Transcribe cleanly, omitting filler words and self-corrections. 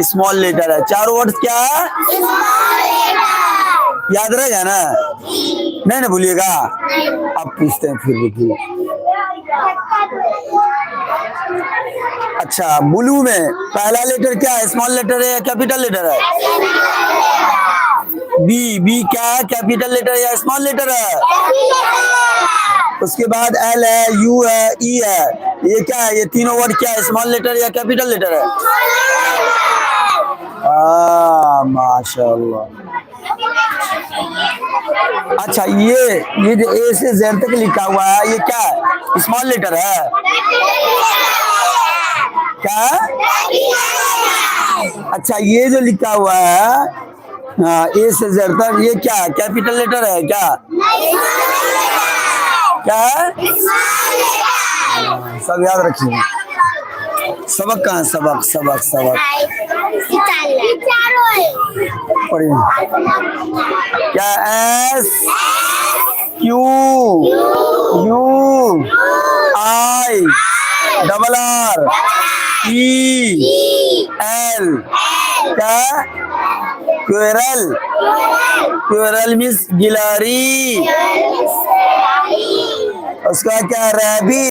Small letter है। चारों words क्या है? याद रहेगा ना? नहीं ना भूलिएगा। अब पूछते हैं फिर देखिए। अच्छा, ब्लू में पहला लेटर क्या है? स्मॉल लेटर है या कैपिटल लेटर है? बी। बी क्या है? कैपिटल लेटर या स्मॉल लेटर है? उसके बाद एल है, यू है, ई है। ये क्या है? ये तीनों वर्ड क्या है? स्मॉल लेटर या कैपिटल लेटर है? माशाल्लाह। अच्छा, ये जो ए से जेड तक लिखा हुआ है, ये क्या है? स्मॉल लेटर है? क्या है? अच्छा, ये जो लिखा हुआ है ए से जेड तक, ये क्या है? कैपिटल लेटर है क्या? क्या है? सब याद रखिए। सबक कहाँ? सबक सबक सबक पढ़िए। क्या? S Q U I double R E L. क्या? क्वेरल। क्वेरल मीन्स गिलहरी। उसका क्या? रैबिट।